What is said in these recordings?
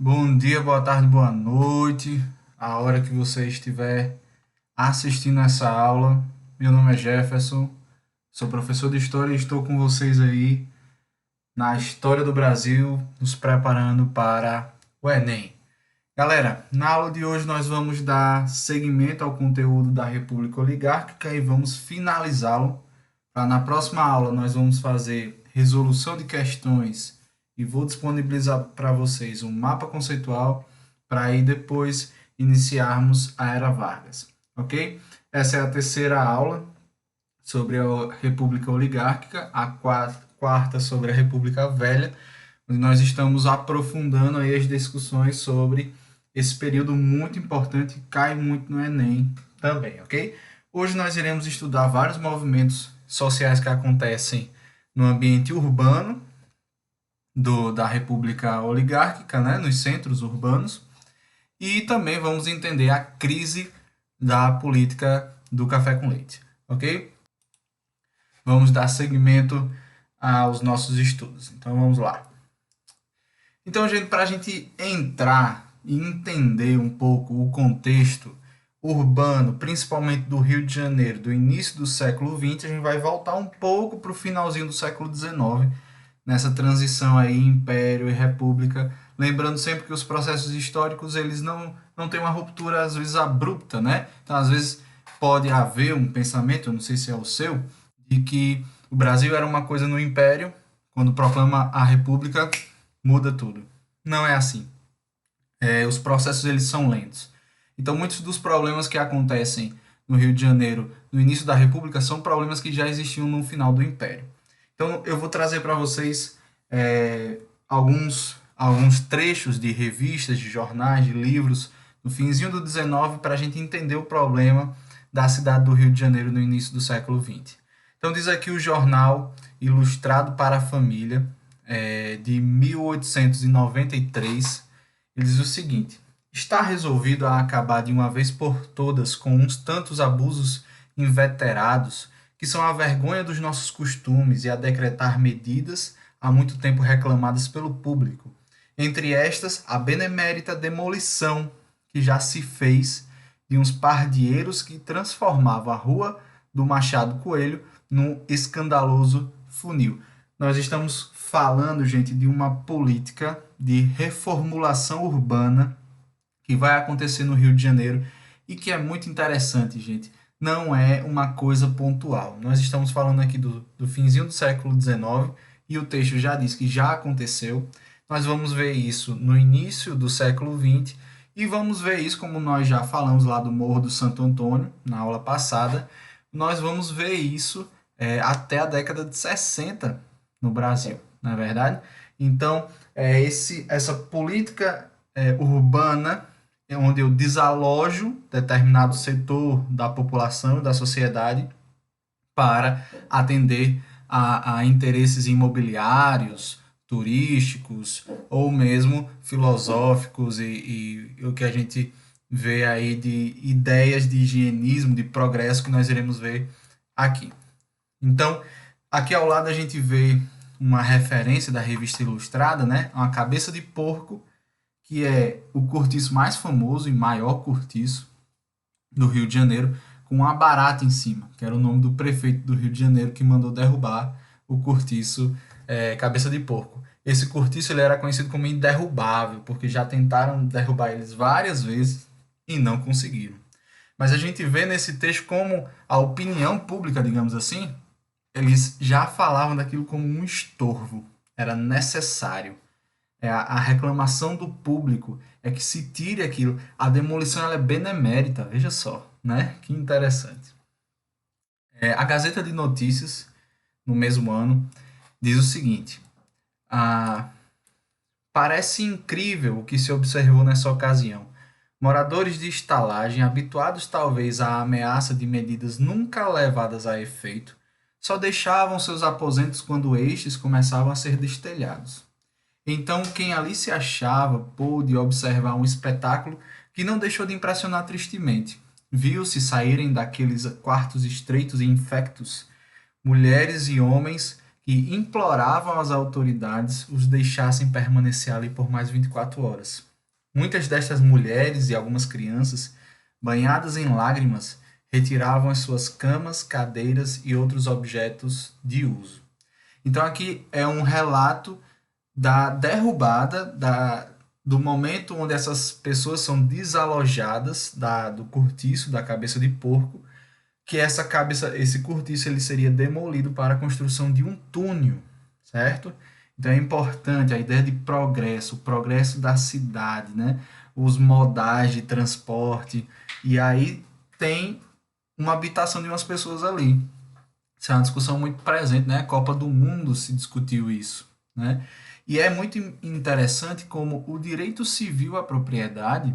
Bom dia, boa tarde, boa noite, a hora que você estiver assistindo essa aula. Meu nome é Jefferson, sou professor de História e estou com vocês aí na História do Brasil, nos preparando para o Enem. Galera, na aula de hoje nós vamos dar seguimento ao conteúdo da República Oligárquica e vamos finalizá-lo. Na próxima aula nós vamos fazer resolução de questões e vou disponibilizar para vocês um mapa conceitual para aí depois iniciarmos a Era Vargas, ok? Essa é a terceira aula sobre a República Oligárquica, a quarta sobre a República Velha, onde nós estamos aprofundando aí as discussões sobre esse período muito importante que cai muito no Enem também, ok? Hoje nós iremos estudar vários movimentos sociais que acontecem no ambiente urbano da República Oligárquica, né, nos centros urbanos, e também vamos entender a crise da política do café com leite, ok? Vamos dar seguimento aos nossos estudos. Então vamos lá. Então, gente, para a gente entrar e entender um pouco o contexto urbano, principalmente do Rio de Janeiro, do início do século XX, a gente vai voltar um pouco para o finalzinho do século XIX, nessa transição aí Império e República, lembrando sempre que os processos históricos eles não têm uma ruptura às vezes abrupta, né? Então, às vezes pode haver um pensamento, eu não sei se é o seu, de que o Brasil era uma coisa no Império, quando proclama a República, muda tudo. Não é assim. Os processos eles são lentos. Então, muitos dos problemas que acontecem no Rio de Janeiro no início da República são problemas que já existiam no final do Império. Então, eu vou trazer para vocês alguns trechos de revistas, de jornais, de livros, no finzinho do 19, para a gente entender o problema da cidade do Rio de Janeiro no início do século XX. Então, diz aqui o jornal Ilustrado para a Família, de 1893, ele diz o seguinte: está resolvido a acabar de uma vez por todas com uns tantos abusos inveterados que são a vergonha dos nossos costumes e a decretar medidas há muito tempo reclamadas pelo público. Entre estas, a benemérita demolição que já se fez de uns pardieiros que transformavam a rua do Machado Coelho num escandaloso funil. Nós estamos falando, gente, de uma política de reformulação urbana que vai acontecer no Rio de Janeiro e que é muito interessante, gente. Não é uma coisa pontual. Nós estamos falando aqui do finzinho do século XIX e o texto já diz que já aconteceu. Nós vamos ver isso no início do século XX e vamos ver isso, como nós já falamos lá do Morro do Santo Antônio, na aula passada, nós vamos ver isso até a década de 60 no Brasil, não é verdade? Então, essa política urbana onde eu desalojo determinado setor da população, da sociedade, para atender a interesses imobiliários, turísticos ou mesmo filosóficos e o que a gente vê aí de ideias de higienismo, de progresso que nós iremos ver aqui. Então, aqui ao lado a gente vê uma referência da revista Ilustrada, né? Uma cabeça de porco, que é o cortiço mais famoso e maior cortiço do Rio de Janeiro, com uma barata em cima, que era o nome do prefeito do Rio de Janeiro que mandou derrubar o cortiço cabeça de porco. Esse cortiço ele era conhecido como inderrubável, porque já tentaram derrubar eles várias vezes e não conseguiram. Mas a gente vê nesse texto como a opinião pública, digamos assim, eles já falavam daquilo como um estorvo, era necessário. A reclamação do público é que se tire aquilo. A demolição ela é benemérita, veja só, né? Que interessante. A Gazeta de Notícias, no mesmo ano, diz o seguinte: ah, parece incrível o que se observou nessa ocasião. Moradores de estalagem, habituados talvez à ameaça de medidas nunca levadas a efeito, só deixavam seus aposentos quando estes começavam a ser destelhados. Então, quem ali se achava pôde observar um espetáculo que não deixou de impressionar tristemente. Viu-se saírem daqueles quartos estreitos e infectos mulheres e homens que imploravam às autoridades os deixassem permanecer ali por mais 24 horas. Muitas destas mulheres e algumas crianças, banhadas em lágrimas, retiravam as suas camas, cadeiras e outros objetos de uso. Então aqui é um relato da derrubada, do momento onde essas pessoas são desalojadas do cortiço, da cabeça de porco, que esse cortiço ele seria demolido para a construção de um túnel, certo? Então é importante a ideia de progresso, o progresso da cidade, né? Os modais de transporte, e aí tem uma habitação de umas pessoas ali. Isso é uma discussão muito presente, né? A Copa do Mundo se discutiu isso, né? E é muito interessante como o direito civil à propriedade,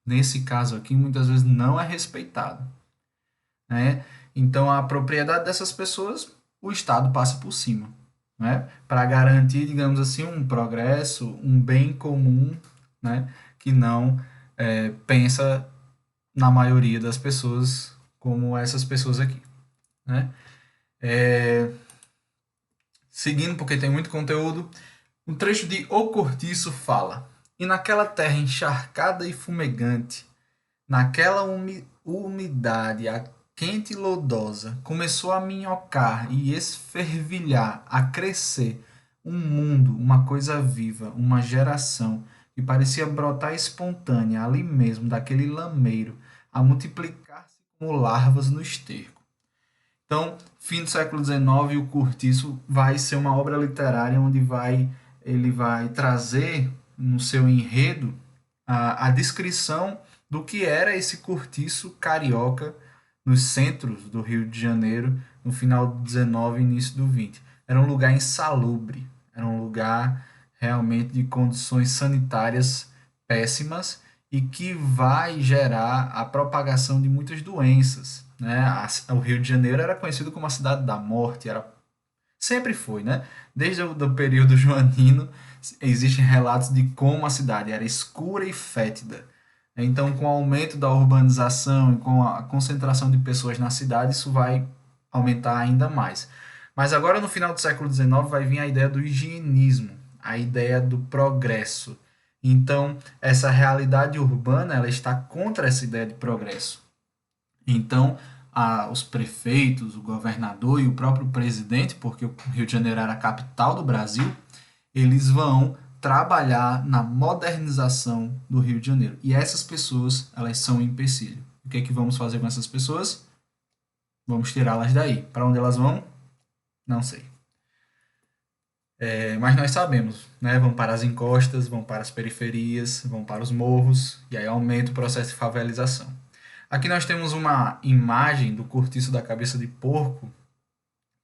nesse caso aqui, muitas vezes não é respeitado, né? Então, a propriedade dessas pessoas, o Estado passa por cima, né? Para garantir, digamos assim, um progresso, um bem comum, né? Que não pensa na maioria das pessoas como essas pessoas aqui, né? Seguindo, porque tem muito conteúdo, um trecho de O Cortiço fala: E naquela terra encharcada e fumegante, naquela umidade quente e lodosa, começou a minhocar e esfervilhar, a crescer um mundo, uma coisa viva, uma geração que parecia brotar espontânea ali mesmo, daquele lameiro, a multiplicar-se como larvas no esterco. Então, fim do século XIX, o Cortiço vai ser uma obra literária onde ele vai trazer no seu enredo a descrição do que era esse cortiço carioca nos centros do Rio de Janeiro no final do XIX e início do XX. Era um lugar insalubre, era um lugar realmente de condições sanitárias péssimas e que vai gerar a propagação de muitas doenças, né? O Rio de Janeiro era conhecido como a cidade da morte, sempre foi, né? Desde o do período joanino existem relatos de como a cidade era escura e fétida. Então, com o aumento da urbanização e com a concentração de pessoas na cidade, isso vai aumentar ainda mais. Mas agora, no final do século XIX, vai vir a ideia do higienismo, a ideia do progresso. Então, essa realidade urbana ela está contra essa ideia de progresso. Então, os prefeitos, o governador e o próprio presidente, porque o Rio de Janeiro era a capital do Brasil, eles vão trabalhar na modernização do Rio de Janeiro. E essas pessoas, elas são um empecilho. O que é que vamos fazer com essas pessoas? Vamos tirá-las daí. Para onde elas vão? Não sei. Mas nós sabemos, né? Vão para as encostas, vão para as periferias, vão para os morros, e aí aumenta o processo de favelização. Aqui nós temos uma imagem do cortiço da cabeça de porco,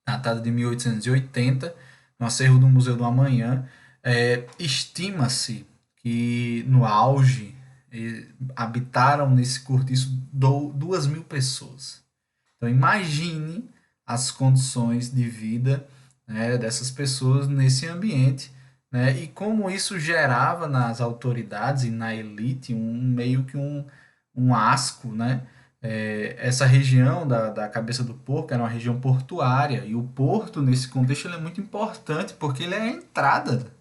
datada de 1880, no acervo do Museu do Amanhã. Estima-se que no auge habitaram nesse cortiço 2.000 pessoas. Então imagine as condições de vida, né, dessas pessoas nesse ambiente, né, e como isso gerava nas autoridades e na elite meio que um asco, né? Essa região da cabeça do porco era uma região portuária, e o porto nesse contexto ele é muito importante porque ele é a entrada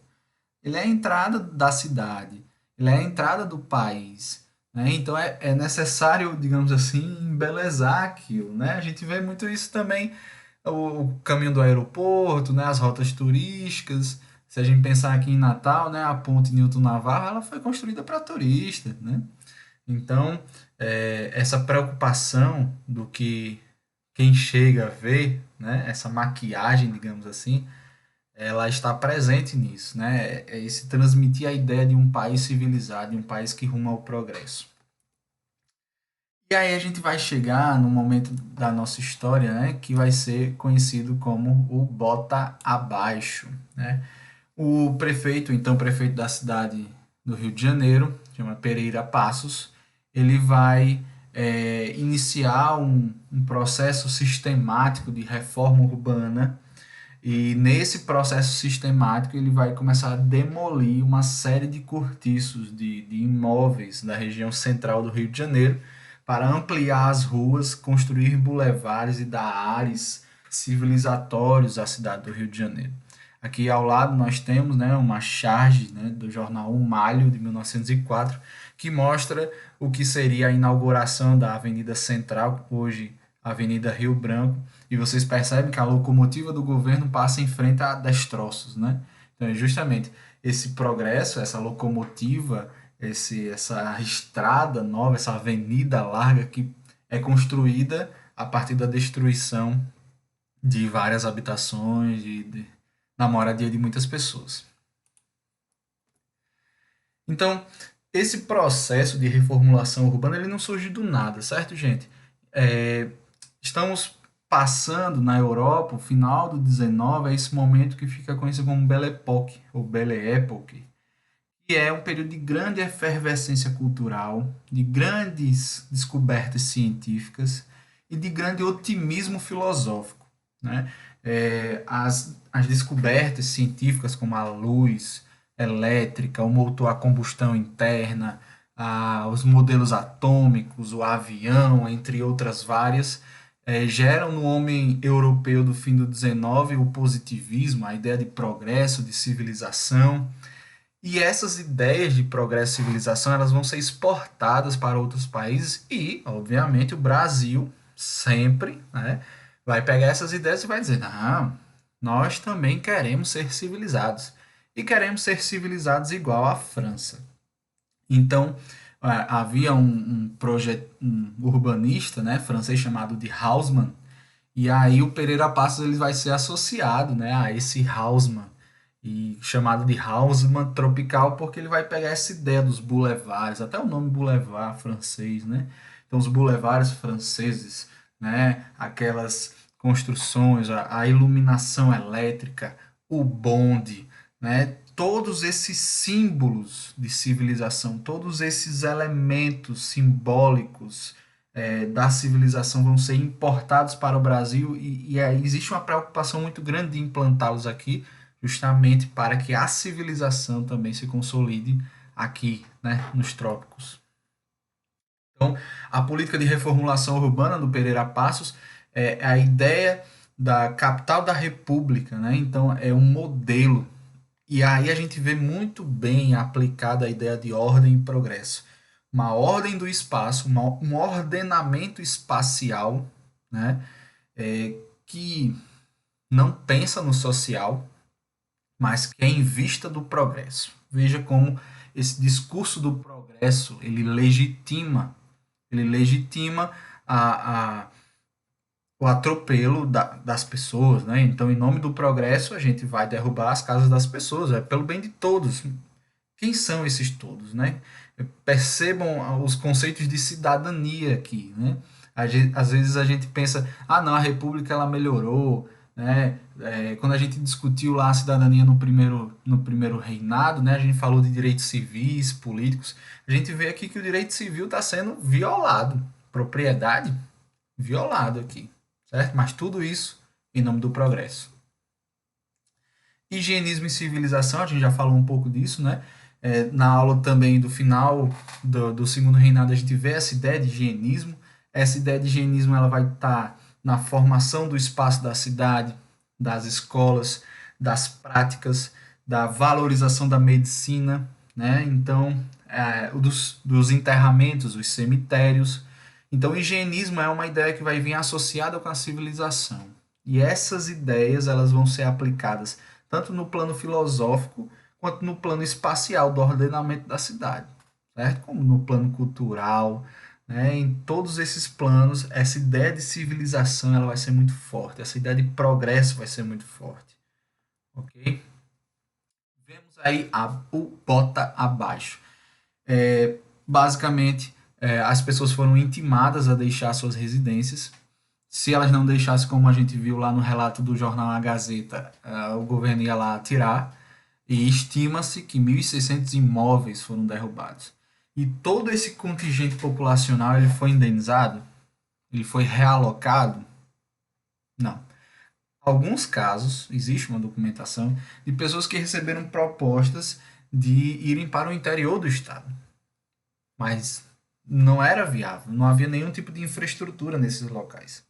da cidade, ele é a entrada do país, né? Então é necessário, digamos assim, embelezar aquilo, né? A gente vê muito isso também, o caminho do aeroporto, né? As rotas turísticas. Se a gente pensar aqui em Natal, né? A ponte Newton Navarro, ela foi construída para turista, né? Então, essa preocupação do que quem chega a ver, né? Essa maquiagem, digamos assim, ela está presente nisso, né? É esse transmitir a ideia de um país civilizado, de um país que ruma ao progresso. E aí a gente vai chegar no momento da nossa história, né, que vai ser conhecido como o Bota Abaixo, né? O prefeito, então prefeito da cidade do Rio de Janeiro, chama Pereira Passos, ele vai iniciar um processo sistemático de reforma urbana, e nesse processo sistemático ele vai começar a demolir uma série de cortiços de imóveis da região central do Rio de Janeiro para ampliar as ruas, construir bulevares e dar ares civilizatórios à cidade do Rio de Janeiro. Aqui ao lado nós temos, né, uma charge, né, do jornal O Malho, de 1904, que mostra o que seria a inauguração da Avenida Central, hoje Avenida Rio Branco, e vocês percebem que a locomotiva do governo passa em frente a destroços, né? Então, é justamente esse progresso, essa locomotiva, essa estrada nova, essa avenida larga que é construída a partir da destruição de várias habitações, na moradia de muitas pessoas. Então, esse processo de reformulação urbana ele não surge do nada, certo, gente? É, estamos passando na Europa, o final do 19, é esse momento que fica conhecido como Belle Époque, ou Belle Époque, que é um período de grande efervescência cultural, de grandes descobertas científicas e de grande otimismo filosófico. Né? As descobertas científicas, como a luz elétrica, o motor a combustão interna, os modelos atômicos, o avião, entre outras várias, geram no homem europeu do fim do 19 o positivismo, a ideia de progresso, de civilização, e essas ideias de progresso e civilização elas vão ser exportadas para outros países e, obviamente, o Brasil sempre, né, vai pegar essas ideias e vai dizer: não, nós também queremos ser civilizados. E queremos ser civilizados igual à França. Então, havia um urbanista, né, francês chamado de Haussmann, e aí o Pereira Passos ele vai ser associado, né, a esse Haussmann, e chamado de Haussmann tropical, porque ele vai pegar essa ideia dos boulevards, até o nome boulevard francês, né? Então os boulevards franceses, né, aquelas construções, a iluminação elétrica, o bonde, né? Todos esses símbolos de civilização, todos esses elementos simbólicos da civilização vão ser importados para o Brasil e aí existe uma preocupação muito grande de implantá-los aqui, justamente para que a civilização também se consolide aqui, né, nos trópicos. Então, a política de reformulação urbana do Pereira Passos é a ideia da capital da República, né? Então, é um modelo. E aí a gente vê muito bem aplicada a ideia de ordem e progresso. Uma ordem do espaço, um ordenamento espacial, né? Que não pensa no social, mas que é em vista do progresso. Veja como esse discurso do progresso ele legitima a, o atropelo das pessoas, né? Então, em nome do progresso, a gente vai derrubar as casas das pessoas, é pelo bem de todos. Quem são esses todos, né? Percebam os conceitos de cidadania aqui, né? Às vezes a gente pensa, ah, não, a República ela melhorou, né? Quando a gente discutiu lá a cidadania no primeiro reinado, né? A gente falou de direitos civis, políticos. A gente vê aqui que o direito civil está sendo violado, propriedade violado aqui, certo? Mas tudo isso em nome do progresso. Higienismo e civilização, a gente já falou um pouco disso, né? Na aula também do final do segundo reinado, a gente vê essa ideia de higienismo. Essa ideia de higienismo ela vai estar na formação do espaço da cidade, das escolas, das práticas, da valorização da medicina, né? Então, dos enterramentos, os cemitérios. Então, o higienismo é uma ideia que vai vir associada com a civilização. E essas ideias elas vão ser aplicadas tanto no plano filosófico quanto no plano espacial do ordenamento da cidade, certo? Como no plano cultural, né? Em todos esses planos, essa ideia de civilização ela vai ser muito forte, essa ideia de progresso vai ser muito forte, ok? Vemos aí o bota abaixo. Basicamente, as pessoas foram intimadas a deixar suas residências. Se elas não deixassem, como a gente viu lá no relato do jornal A Gazeta, o governo ia lá tirar, e estima-se que 1.600 imóveis foram derrubados. E todo esse contingente populacional ele foi indenizado? Ele foi realocado? Não. Alguns casos, existe uma documentação de pessoas que receberam propostas de irem para o interior do estado, mas não era viável, não havia nenhum tipo de infraestrutura nesses locais.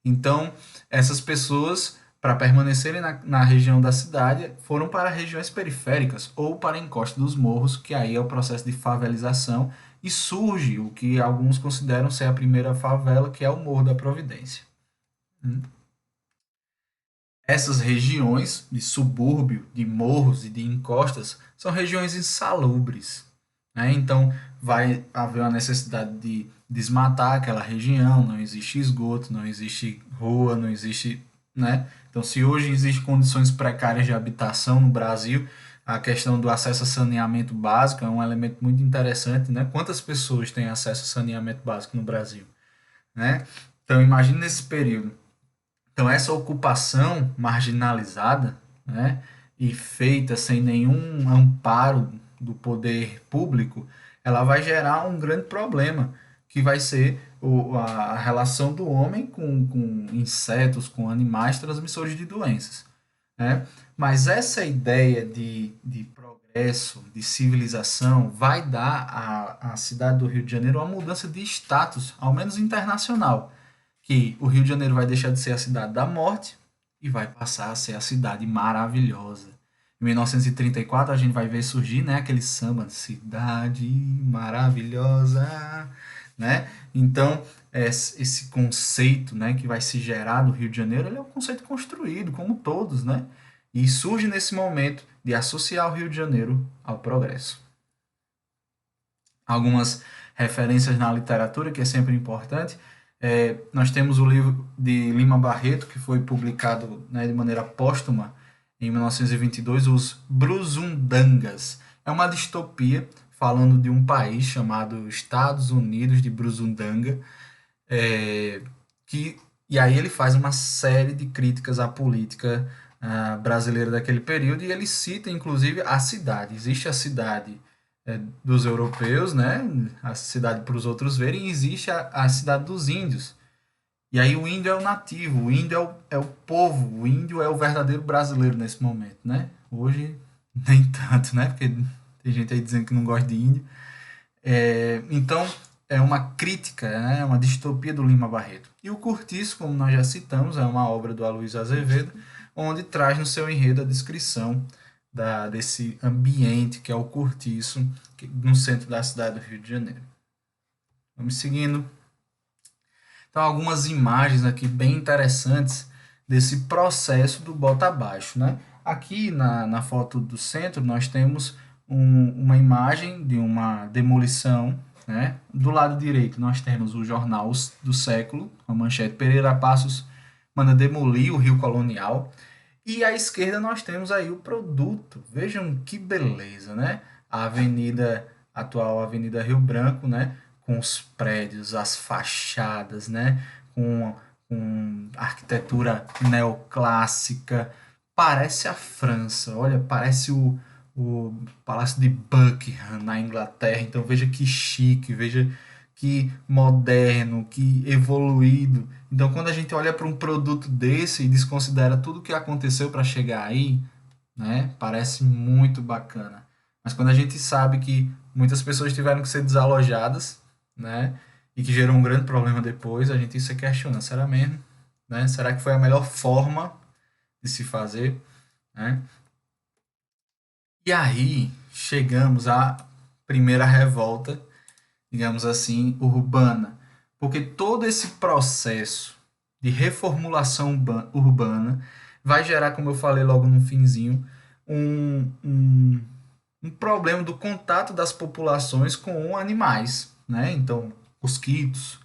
Então, essas pessoas, para permanecerem na região da cidade, foram para regiões periféricas ou para a encosta dos morros, que aí é o processo de favelização, e surge o que alguns consideram ser a primeira favela, que é o Morro da Providência. Essas regiões de subúrbio, de morros e de encostas são regiões insalubres, né? Então vai haver uma necessidade de desmatar aquela região, não existe esgoto, não existe rua, não existe, né? Então, se hoje existem condições precárias de habitação no Brasil, a questão do acesso a saneamento básico é um elemento muito interessante, né? Quantas pessoas têm acesso a saneamento básico no Brasil, né? Então, imagine nesse período. Então, essa ocupação marginalizada, né, e feita sem nenhum amparo do poder público, ela vai gerar um grande problema, que vai ser a relação do homem com insetos, com animais transmissores de doenças, né? Mas essa ideia de progresso, de civilização, vai dar à cidade do Rio de Janeiro uma mudança de status, ao menos internacional, que o Rio de Janeiro vai deixar de ser a cidade da morte e vai passar a ser a cidade maravilhosa. Em 1934 a gente vai ver surgir, né, aquele samba Cidade Maravilhosa, né? Então, esse conceito, né, que vai se gerar do Rio de Janeiro, ele é um conceito construído, como todos, né? E surge nesse momento de associar o Rio de Janeiro ao progresso. Algumas referências na literatura, que é sempre importante. Nós temos o livro de Lima Barreto, que foi publicado, né, de maneira póstuma em 1922, Os Brusundangas. É uma distopia falando de um país chamado Estados Unidos de Brusundanga, é, e aí ele faz uma série de críticas à política brasileira daquele período, e ele cita inclusive a cidade. Existe a cidade dos europeus, né? A cidade para os outros verem, e existe a cidade dos índios. E aí o índio é o nativo, o índio é o povo, o índio é o verdadeiro brasileiro nesse momento, né? Hoje nem tanto, né? Porque tem gente aí dizendo que não gosta de índio. Então, é uma crítica, né? É uma distopia do Lima Barreto. E o Cortiço, como nós já citamos, é uma obra do Aloysio Azevedo, onde traz no seu enredo a descrição desse ambiente que é o Cortiço, no centro da cidade do Rio de Janeiro. Vamos seguindo. Então, algumas imagens aqui bem interessantes desse processo do bota abaixo, né? Aqui na foto do centro nós temos uma imagem de uma demolição, né? Do lado direito nós temos o Jornal do Século, a manchete: Pereira Passos manda demolir o Rio Colonial. E à esquerda nós temos aí o produto. Vejam que beleza, né? A atual Avenida Rio Branco, né? Com os prédios, as fachadas, né? Com arquitetura neoclássica. Parece a França, olha, parece o Palácio de Buckingham na Inglaterra. Então veja que chique, veja que moderno, que evoluído. Então, quando a gente olha para um produto desse e desconsidera tudo o que aconteceu para chegar aí, né, parece muito bacana. Mas quando a gente sabe que muitas pessoas tiveram que ser desalojadas, né, e que gerou um grande problema depois, a gente se questiona: será mesmo? Né? Será que foi a melhor forma de se fazer? Né? E aí chegamos à primeira revolta, digamos assim, urbana. Porque todo esse processo de reformulação urbana vai gerar, como eu falei logo no finzinho, um problema do contato das populações com animais, né? Então, mosquitos,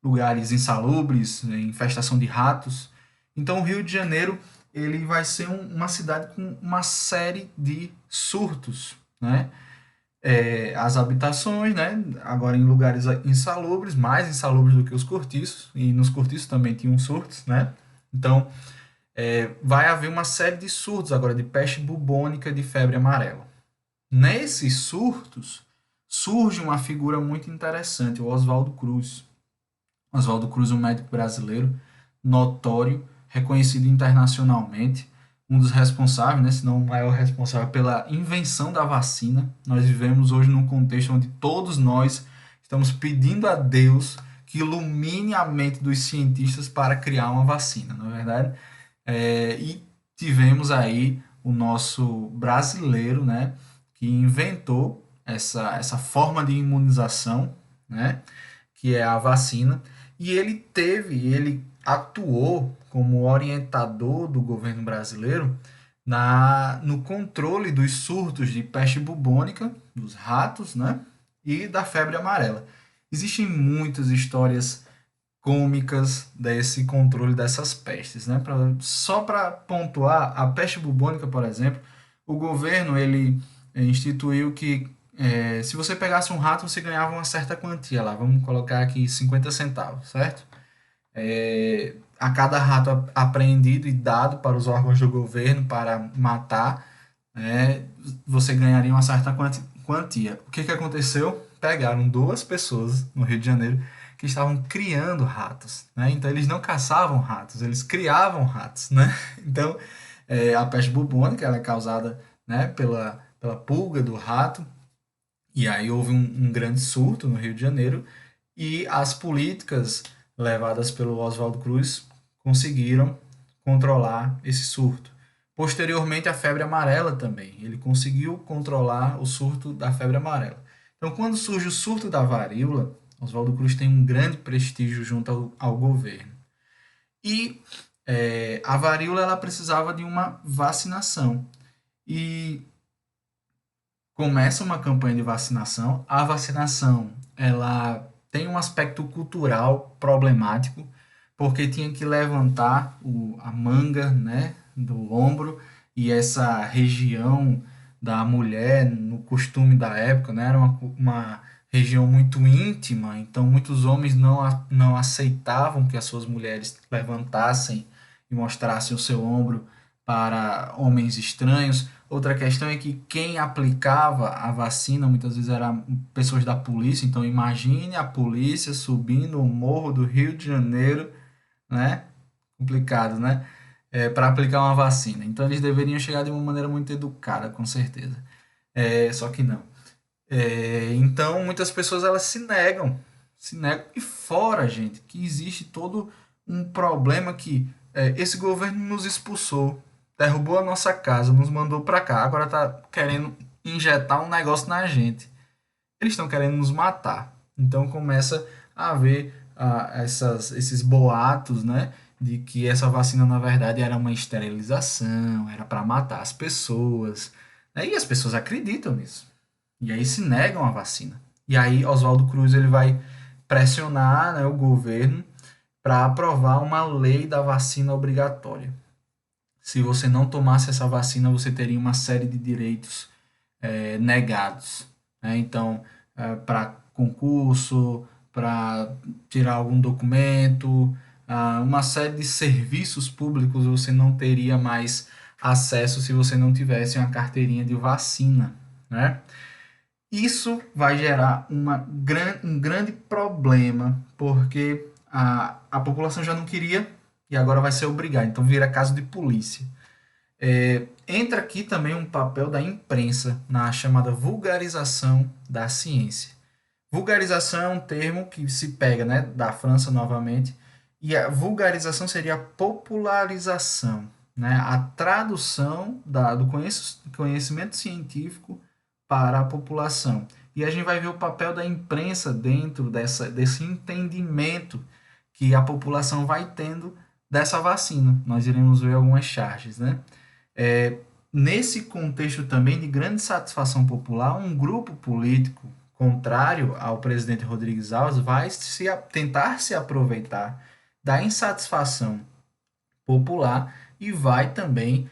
lugares insalubres, infestação de ratos. Então, o Rio de Janeiro ele vai ser uma cidade com uma série de surtos, né? As habitações, né? Agora em lugares insalubres, mais insalubres do que os cortiços, e nos cortiços também tinham surtos, né? Então, vai haver uma série de surtos agora de peste bubônica e de febre amarela. Nesses surtos, surge uma figura muito interessante, o Oswaldo Cruz. Oswaldo Cruz, um médico brasileiro notório, reconhecido internacionalmente, um dos responsáveis, né, se não o maior responsável pela invenção da vacina. Nós vivemos hoje num contexto onde todos nós estamos pedindo a Deus que ilumine a mente dos cientistas para criar uma vacina, não é verdade? E tivemos aí o nosso brasileiro, né, que inventou essa forma de imunização, né, que é a vacina, e ele atuou como orientador do governo brasileiro no controle dos surtos de peste bubônica, dos ratos, né, e da febre amarela. Existem muitas histórias cômicas desse controle dessas pestes, né? Só para pontuar, a peste bubônica, por exemplo, o governo ele instituiu que se você pegasse um rato, você ganhava uma certa quantia lá, vamos colocar aqui 50 centavos, certo? A cada rato apreendido e dado para os órgãos do governo para matar, você ganharia uma certa quantia. O que aconteceu? Pegaram duas pessoas no Rio de Janeiro que estavam criando ratos, né? Então eles não caçavam ratos, eles criavam ratos, né? Então a peste bubônica ela é causada, né, pela pulga do rato, e aí houve um grande surto no Rio de Janeiro e as políticas levadas pelo Oswaldo Cruz conseguiram controlar esse surto. Posteriormente, a febre amarela também. Ele conseguiu controlar o surto da febre amarela. Então, quando surge o surto da varíola, Oswaldo Cruz tem um grande prestígio junto ao governo. E a varíola ela precisava de uma vacinação. E começa uma campanha de vacinação. A vacinação ela tem um aspecto cultural problemático, porque tinha que levantar a manga, né, do ombro, e essa região da mulher, no costume da época, né, era uma região muito íntima, então muitos homens não aceitavam que as suas mulheres levantassem e mostrassem o seu ombro para homens estranhos. Outra questão é que quem aplicava a vacina muitas vezes eram pessoas da polícia, então imagine a polícia subindo o morro do Rio de Janeiro, né? Complicado, né? Para aplicar uma vacina. Então eles deveriam chegar de uma maneira muito educada, com certeza. Só que não. Então muitas pessoas elas se negam. E fora, gente, que existe todo um problema que esse governo nos expulsou, derrubou a nossa casa, nos mandou para cá, agora tá querendo injetar um negócio na gente. Eles estão querendo nos matar. Então começa a haver esses boatos, né, de que essa vacina na verdade era uma esterilização, era para matar as pessoas, né, e as pessoas acreditam nisso. E aí se negam a vacina. E aí Oswaldo Cruz ele vai pressionar, né, o governo para aprovar uma lei da vacina obrigatória. Se você não tomasse essa vacina, você teria uma série de direitos negados, né? Então, para concurso, para tirar algum documento, uma série de serviços públicos você não teria mais acesso se você não tivesse uma carteirinha de vacina, né? Isso vai gerar um grande problema, porque a população já não queria e agora vai ser obrigada. Então vira caso de polícia. Entra aqui também um papel da imprensa na chamada vulgarização da ciência. Vulgarização é um termo que se pega, né, da França novamente, e a vulgarização seria a popularização, né, a tradução do conhecimento científico para a população. E a gente vai ver o papel da imprensa dentro desse entendimento que a população vai tendo dessa vacina. Nós iremos ver algumas charges, né? É, Nesse contexto também de grande satisfação popular, um grupo político contrário ao presidente Rodrigues Alves vai tentar se aproveitar da insatisfação popular e vai também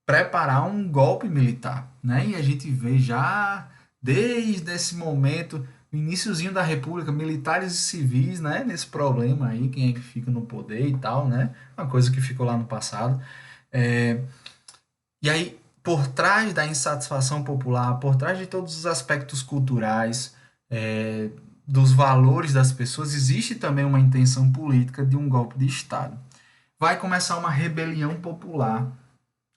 preparar um golpe militar, né? E a gente vê já desde esse momento, o iniciozinho da República, militares e civis, né? Nesse problema aí, quem é que fica no poder e tal, né? Uma coisa que ficou lá no passado. É, e aí, por trás da insatisfação popular, por trás de todos os aspectos culturais, dos valores das pessoas, existe também uma intenção política de um golpe de Estado. Vai começar uma rebelião popular.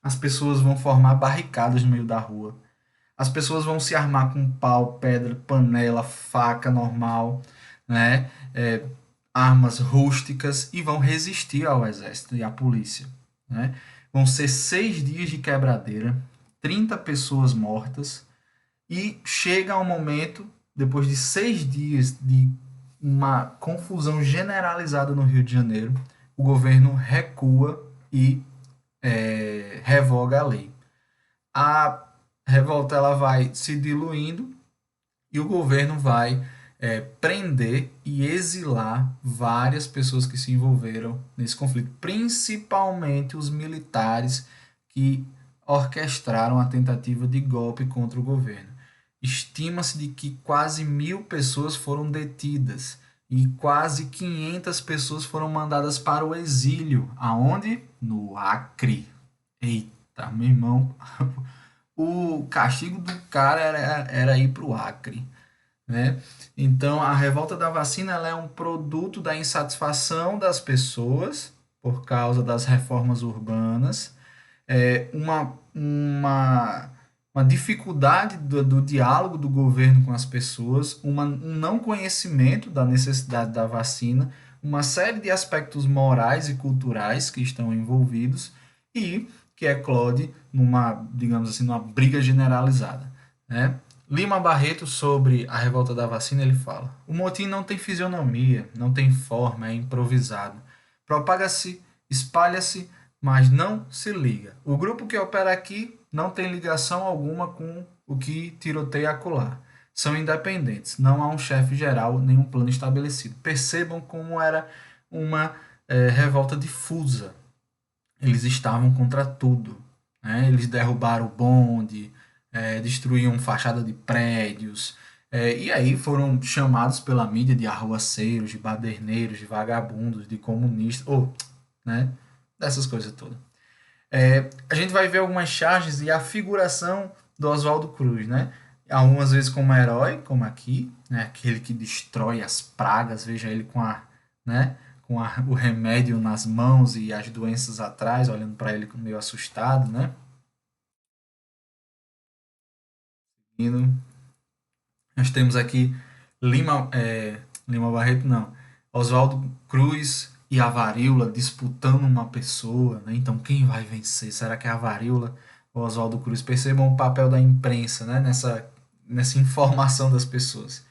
As pessoas vão formar barricadas no meio da rua. As pessoas vão se armar com pau, pedra, panela, faca normal, né? armas rústicas e vão resistir ao exército e à polícia, né? Vão ser 6 dias de quebradeira, 30 pessoas mortas, e chega um momento, depois de 6 dias de uma confusão generalizada no Rio de Janeiro, o governo recua e revoga a lei. A revolta ela vai se diluindo e o governo vai prender e exilar várias pessoas que se envolveram nesse conflito, principalmente os militares que orquestraram a tentativa de golpe contra o governo. Estima-se de que quase 1.000 pessoas foram detidas e quase 500 pessoas foram mandadas para o exílio. Aonde? No Acre. Eita, meu irmão, o castigo do cara era ir para o Acre, né? Então, a revolta da vacina ela é um produto da insatisfação das pessoas por causa das reformas urbanas, uma dificuldade do diálogo do governo com as pessoas, um não conhecimento da necessidade da vacina, uma série de aspectos morais e culturais que estão envolvidos e que eclode numa, digamos assim, numa briga generalizada, né? Lima Barreto, sobre a revolta da vacina, ele fala: o motim não tem fisionomia, não tem forma, é improvisado. Propaga-se, espalha-se, mas não se liga. O grupo que opera aqui não tem ligação alguma com o que tiroteia acolá. São independentes, não há um chefe geral, nem um plano estabelecido. Percebam como era uma revolta difusa. Eles estavam contra tudo, né? Eles derrubaram o bonde, destruíam fachada de prédios, e aí foram chamados pela mídia de arruaceiros, de baderneiros, de vagabundos, de comunistas, ou, né? Dessas coisas todas. A gente vai ver algumas charges e a figuração do Oswaldo Cruz, né? Algumas vezes como herói, como aqui, né? Aquele que destrói as pragas, veja ele né? O remédio nas mãos e as doenças atrás, olhando para ele meio assustado, né? Nós temos aqui Lima Barreto, não, Oswaldo Cruz e a varíola disputando uma pessoa, né? Então quem vai vencer? Será que é a varíola ou Oswaldo Cruz? Percebam o papel da imprensa, né? Nessa informação das pessoas.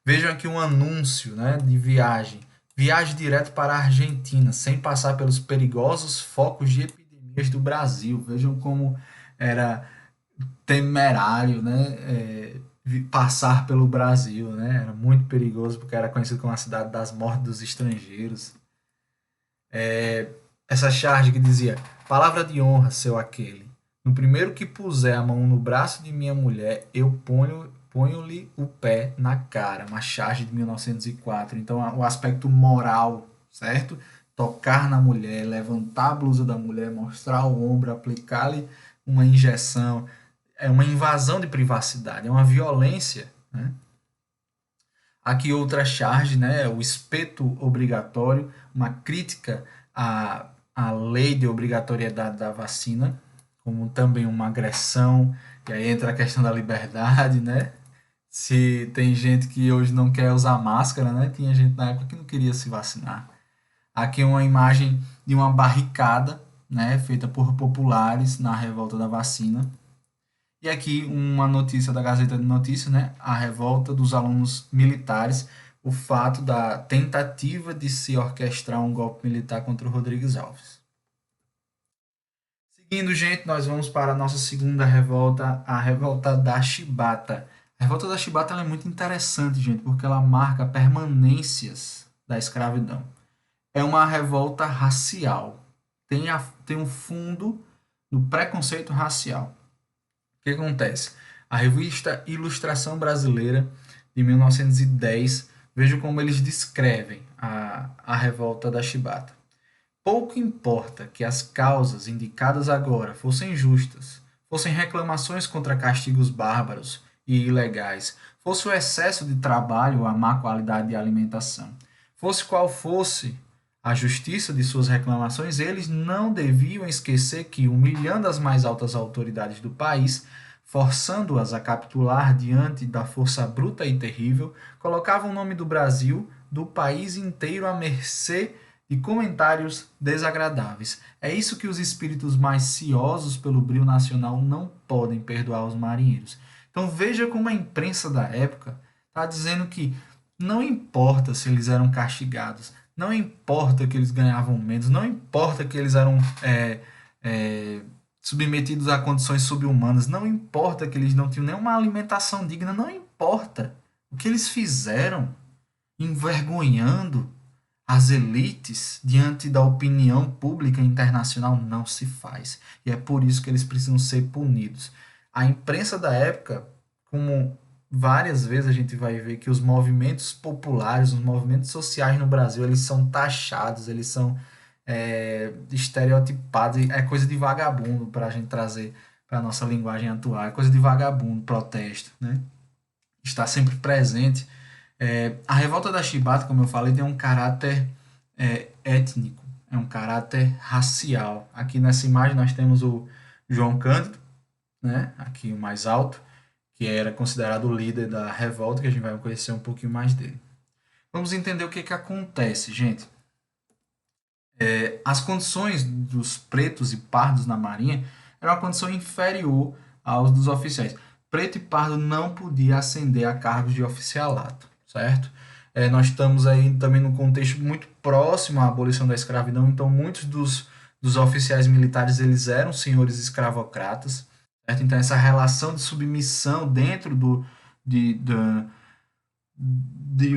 Vejam aqui um anúncio, né, de viagem. Viagem direto para a Argentina, sem passar pelos perigosos focos de epidemias do Brasil. Vejam como era temerário, né, passar pelo Brasil, né? Era muito perigoso porque era conhecido como a cidade das mortes dos estrangeiros. Essa charge que dizia: palavra de honra, seu aquele. No primeiro que puser a mão no braço de minha mulher, eu ponho-lhe o pé na cara. Uma charge de 1904. Então, o aspecto moral, certo? Tocar na mulher, levantar a blusa da mulher, mostrar o ombro, aplicar-lhe uma injeção. É uma invasão de privacidade, é uma violência, né? Aqui outra charge, né? O espeto obrigatório, uma crítica à lei de obrigatoriedade da vacina, como também uma agressão, e aí entra a questão da liberdade, né? Se tem gente que hoje não quer usar máscara, né? Tinha gente na época que não queria se vacinar. Aqui uma imagem de uma barricada, né? Feita por populares na revolta da vacina. E aqui uma notícia da Gazeta de Notícias, né? A revolta dos alunos militares, o fato da tentativa de se orquestrar um golpe militar contra o Rodrigues Alves. Seguindo, gente, nós vamos para a nossa segunda revolta, a revolta da Chibata. A revolta da Chibata ela é muito interessante, gente, porque ela marca permanências da escravidão. É uma revolta racial. Tem um fundo no preconceito racial. O que acontece? A revista Ilustração Brasileira, de 1910, veja como eles descrevem a revolta da Chibata. Pouco importa que as causas indicadas agora fossem justas, fossem reclamações contra castigos bárbaros e ilegais, fosse o excesso de trabalho ou a má qualidade de alimentação, fosse qual fosse a justiça de suas reclamações, eles não deviam esquecer que, humilhando as mais altas autoridades do país, forçando-as a capitular diante da força bruta e terrível, colocavam o nome do Brasil do país inteiro à mercê de comentários desagradáveis. É isso que os espíritos mais ciosos pelo brio nacional não podem perdoar aos marinheiros. Então veja como a imprensa da época está dizendo que não importa se eles eram castigados, não importa que eles ganhavam menos, não importa que eles eram é, submetidos a condições subhumanas, não importa que eles não tinham nenhuma alimentação digna, não importa. O que eles fizeram, envergonhando as elites diante da opinião pública internacional, não se faz. E é por isso que eles precisam ser punidos. A imprensa da época, como várias vezes a gente vai ver que os movimentos populares, os movimentos sociais no Brasil, eles são taxados, eles são estereotipados, é coisa de vagabundo para a gente trazer para a nossa linguagem atual, é coisa de vagabundo, protesto, né? Está sempre presente. A revolta da Chibata, como eu falei, tem um caráter étnico, é um caráter racial. Aqui nessa imagem nós temos o João Cândido, né? Aqui o mais alto, que era considerado o líder da revolta, que a gente vai conhecer um pouquinho mais dele. Vamos entender o que, que acontece, gente. As condições dos pretos e pardos na Marinha eram uma condição inferior aos dos oficiais. Preto e pardo não podia ascender a cargos de oficialato, certo? Nós estamos aí também num contexto muito próximo à abolição da escravidão, então muitos dos oficiais militares eles eram senhores escravocratas, certo? Então essa relação de submissão dentro de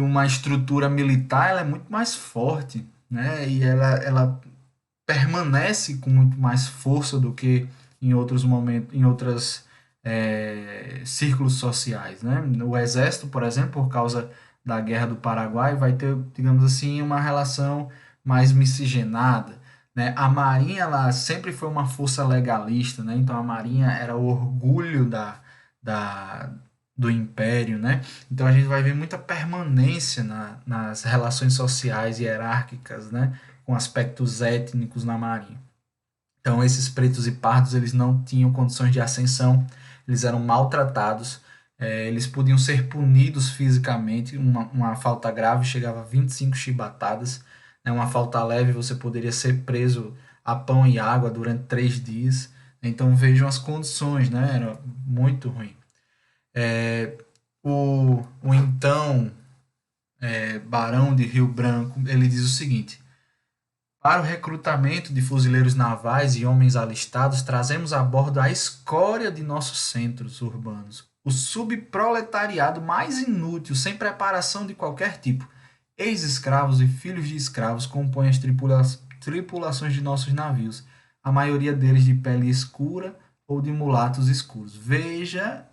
uma estrutura militar ela é muito mais forte, né? E ela permanece com muito mais força do que em outros momentos, em outros círculos sociais, né? O exército, por exemplo, por causa da Guerra do Paraguai, vai ter, digamos assim, uma relação mais miscigenada, né? A Marinha ela sempre foi uma força legalista, né? Então a Marinha era o orgulho da, do Império, né? Então a gente vai ver muita permanência nas relações sociais e hierárquicas, né? Com aspectos étnicos na Marinha. Então esses pretos e pardos eles não tinham condições de ascensão, eles eram maltratados, eles podiam ser punidos fisicamente, uma falta grave chegava a 25 chibatadas, né? Uma falta leve você poderia ser preso a pão e água durante 3 dias. Então vejam as condições, né? Era muito ruim. É, o então Barão de Rio Branco, ele diz o seguinte: para o recrutamento de fuzileiros navais e homens alistados, trazemos a bordo a escória de nossos centros urbanos, o subproletariado mais inútil, sem preparação de qualquer tipo. Ex-escravos e filhos de escravos compõem as tripulações de nossos navios, a maioria deles de pele escura ou de mulatos escuros. Veja,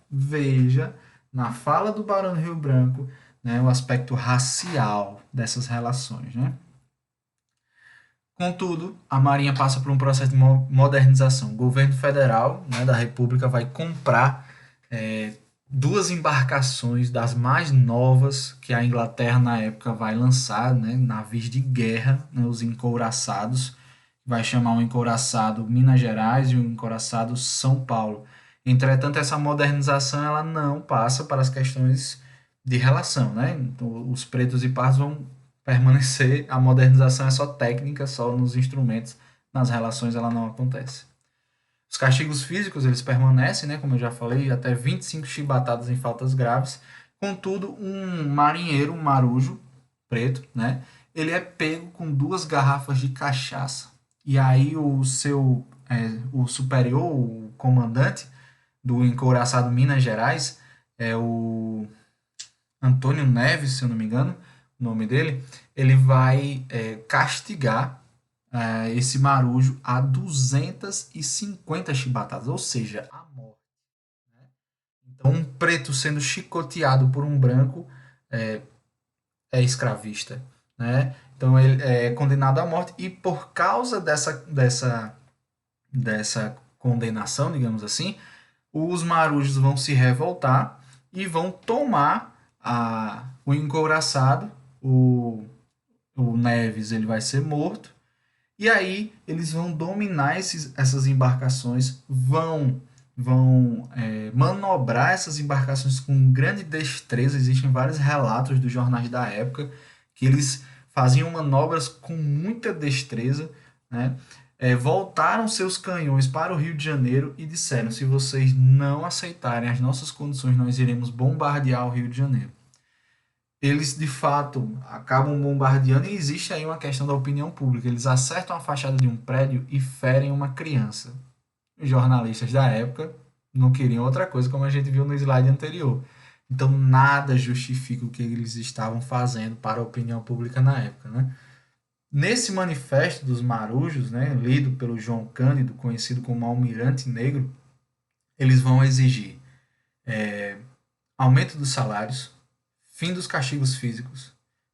na fala do Barão do Rio Branco, né, o aspecto racial dessas relações, né? Contudo, a Marinha passa por um processo de modernização. O governo federal, né, da República vai comprar 2 embarcações das mais novas que a Inglaterra na época vai lançar, né, navios de guerra, né, os encouraçados, vai chamar um encouraçado Minas Gerais e um encouraçado São Paulo. Entretanto, essa modernização ela não passa para as questões de relação, né? Então, os pretos e pardos vão permanecer, a modernização é só técnica, só nos instrumentos, nas relações ela não acontece. Os castigos físicos, eles permanecem, né, como eu já falei, até 25 chibatadas em faltas graves. Contudo, um marinheiro, um marujo, preto, né, ele é pego com 2 garrafas de cachaça. E aí o superior, o comandante do encouraçado Minas Gerais, é o Antônio Neves, se eu não me engano, o nome dele, ele vai castigar esse marujo a 250 chibatadas, ou seja, a morte. Né? Então, um preto sendo chicoteado por um branco é escravista. Né? Então, ele é condenado à morte e por causa dessa condenação, digamos assim, os marujos vão se revoltar e vão tomar o encouraçado, o Neves ele vai ser morto, e aí eles vão dominar essas embarcações, vão manobrar essas embarcações com grande destreza. Existem vários relatos dos jornais da época que eles faziam manobras com muita destreza, né? Voltaram seus canhões para o Rio de Janeiro e disseram: se vocês não aceitarem as nossas condições, nós iremos bombardear o Rio de Janeiro. Eles de fato acabam bombardeando e existe aí uma questão da opinião pública. Eles acertam a fachada de um prédio e ferem uma criança. Os jornalistas da época não queriam outra coisa, como a gente viu no slide anterior. Então nada justifica o que eles estavam fazendo para a opinião pública na época, né? Nesse manifesto dos Marujos, né, lido pelo João Cândido, conhecido como Almirante Negro, eles vão exigir aumento dos salários, fim dos castigos físicos,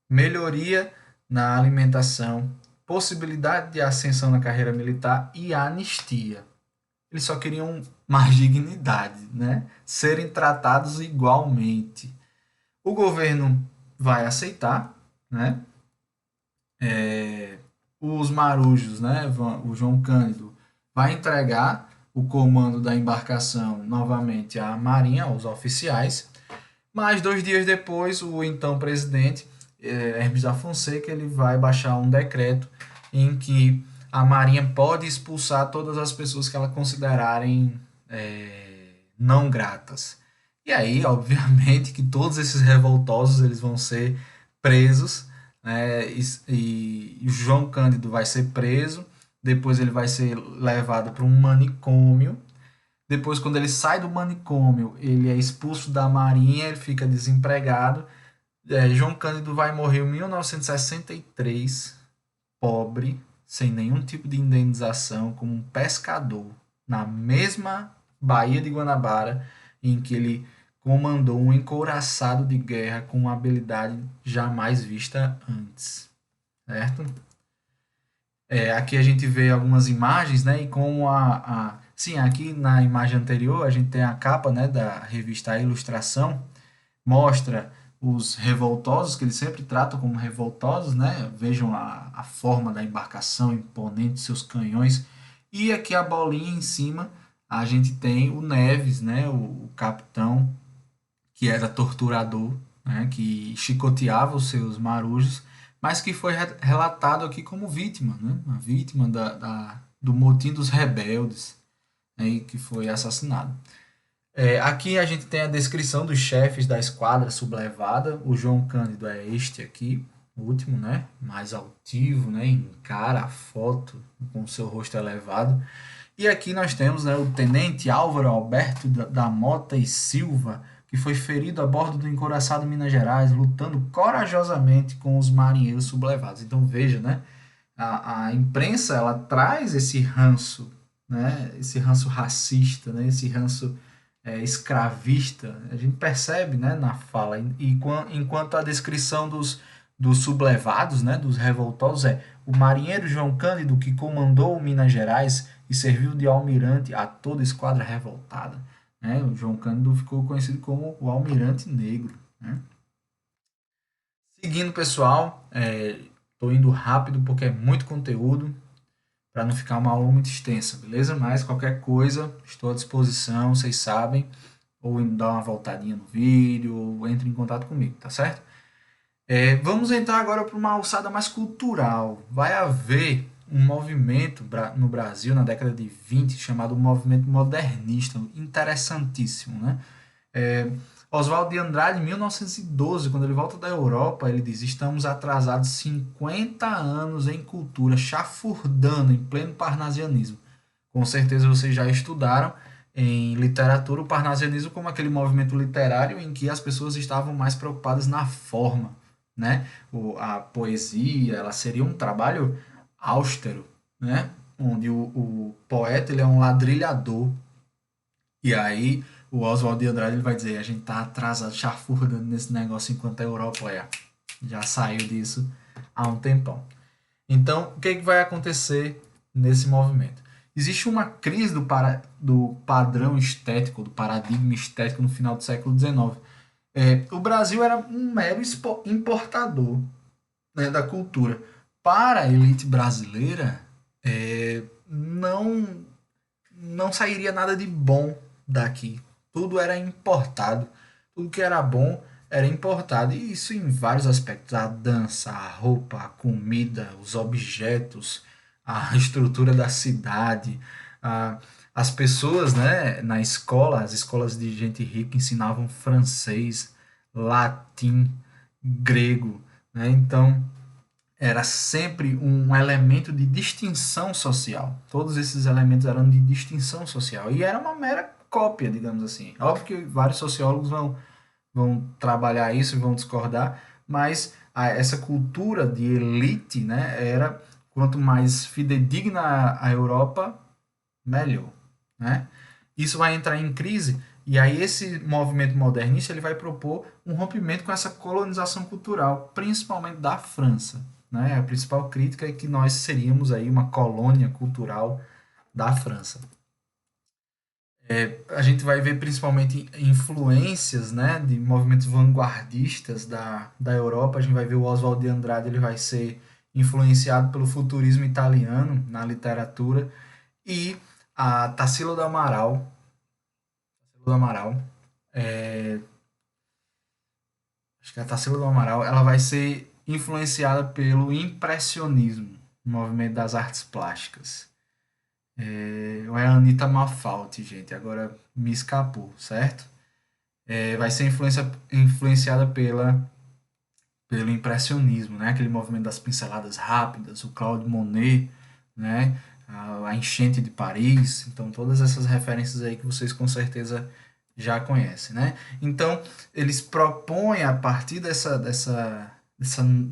melhoria na alimentação, possibilidade de ascensão na carreira militar e anistia. Eles só queriam mais dignidade, né? Serem tratados igualmente. O governo vai aceitar, né? Os marujos, né? O João Cândido vai entregar o comando da embarcação novamente à Marinha, aos oficiais. Mas 2 dias depois, o então presidente Hermes da Fonseca ele vai baixar um decreto em que a Marinha pode expulsar todas as pessoas que ela considerarem não gratas. E aí, obviamente, que todos esses revoltosos eles vão ser presos, né? E o João Cândido vai ser preso, depois ele vai ser levado para um manicômio. Depois, quando ele sai do manicômio, ele é expulso da Marinha, ele fica desempregado. João Cândido vai morrer em 1963, pobre, sem nenhum tipo de indenização, como um pescador, na mesma Baía de Guanabara, em que ele comandou um encouraçado de guerra com uma habilidade jamais vista antes. Certo? Aqui a gente vê algumas imagens, né? E como sim, aqui na imagem anterior a gente tem a capa, né, da revista Ilustração, mostra os revoltosos, que eles sempre tratam como revoltosos, né? Vejam a forma da embarcação imponente, seus canhões. E aqui a bolinha em cima, a gente tem o Neves, né? O capitão que era torturador, né? Que chicoteava os seus marujos, mas que foi relatado aqui como vítima, né? Uma vítima do motim dos rebeldes, né? E que foi assassinado. Aqui a gente tem a descrição dos chefes da esquadra sublevada. O João Cândido é este aqui, o último, né? Mais altivo, né? Encara a foto com o seu rosto elevado. E aqui nós temos, né, o tenente Álvaro Alberto da Mota e Silva, que foi ferido a bordo do encouraçado Minas Gerais, lutando corajosamente com os marinheiros sublevados. Então veja, né? A imprensa ela traz esse ranço, né? Esse ranço racista, né? Esse ranço escravista, a gente percebe, né, na fala. Enquanto a descrição dos sublevados, né, dos revoltosos, o marinheiro João Cândido, que comandou Minas Gerais e serviu de almirante a toda a esquadra revoltada. Né? O João Cândido ficou conhecido como o Almirante Negro. Né? Seguindo, pessoal, estou indo rápido porque é muito conteúdo, para não ficar uma aula muito extensa, beleza? Mas qualquer coisa, estou à disposição, vocês sabem, ou dar uma voltadinha no vídeo, ou entre em contato comigo, tá certo? Vamos entrar agora para uma alçada mais cultural. Vai haver um movimento no Brasil, na década de 20, chamado movimento modernista, interessantíssimo, né? Oswald de Andrade, em 1912, quando ele volta da Europa, ele diz: estamos atrasados 50 anos em cultura, chafurdando em pleno parnasianismo. Com certeza vocês já estudaram em literatura o parnasianismo como aquele movimento literário em que as pessoas estavam mais preocupadas na forma, né? A poesia, ela seria um trabalho austero, né? Onde o poeta ele é um ladrilhador. E aí o Oswald de Andrade ele vai dizer: a gente tá atrasado, chafurdando nesse negócio enquanto a Europa já saiu disso há um tempão. Então, o que vai acontecer nesse movimento? Existe uma crise do padrão estético, do paradigma estético no final do século XIX. O Brasil era um mero importador, né, da cultura. Para a elite brasileira, não sairia nada de bom daqui. Tudo era importado. Tudo que era bom era importada, e isso em vários aspectos: a dança, a roupa, a comida, os objetos, a estrutura da cidade, a, as pessoas, né, na escola, as escolas de gente rica ensinavam francês, latim, grego, né? Então era sempre um elemento de distinção social. Todos esses elementos eram de distinção social e era uma mera cópia, digamos assim. Óbvio que vários sociólogos vão trabalhar isso e vão discordar, mas essa cultura de elite, né, era quanto mais fidedigna a Europa, melhor, né? Isso vai entrar em crise e aí esse movimento modernista ele vai propor um rompimento com essa colonização cultural, principalmente da França, né? A principal crítica é que nós seríamos aí uma colônia cultural da França. A gente vai ver principalmente influências, né, de movimentos vanguardistas da Europa. A gente vai ver o Oswald de Andrade, ele vai ser influenciado pelo futurismo italiano na literatura, e a Tarsila do Amaral, é, acho que a Tarsila do Amaral, ela vai ser influenciada pelo impressionismo, o movimento das artes plásticas. Ou é a Anitta Malfatti, gente, agora me escapou, certo? Vai ser influenciada pelo impressionismo, né? Aquele movimento das pinceladas rápidas, o Claude Monet, né? A enchente de Paris, então todas essas referências aí que vocês com certeza já conhecem, né? Então eles propõem a partir dessa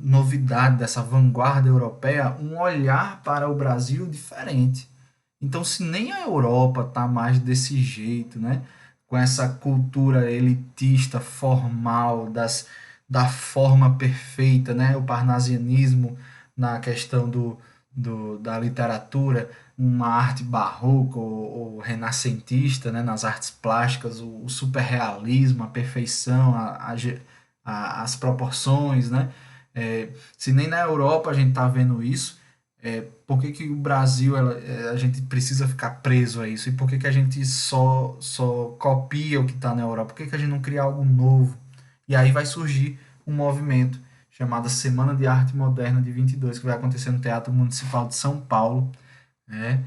novidade, dessa vanguarda europeia, um olhar para o Brasil diferente. Então, se nem a Europa tá mais desse jeito, né? Com essa cultura elitista, formal, da forma perfeita, né? O parnasianismo na questão da literatura, uma arte barroca ou renascentista, né? Nas artes plásticas, o superrealismo, a perfeição, as proporções, né? Se nem na Europa a gente tá vendo isso, por que, que o Brasil a gente precisa ficar preso a isso? E por que, que a gente só copia o que está na Europa? Por que, que a gente não cria algo novo? E aí vai surgir um movimento chamado Semana de Arte Moderna de 22, que vai acontecer no Teatro Municipal de São Paulo, né?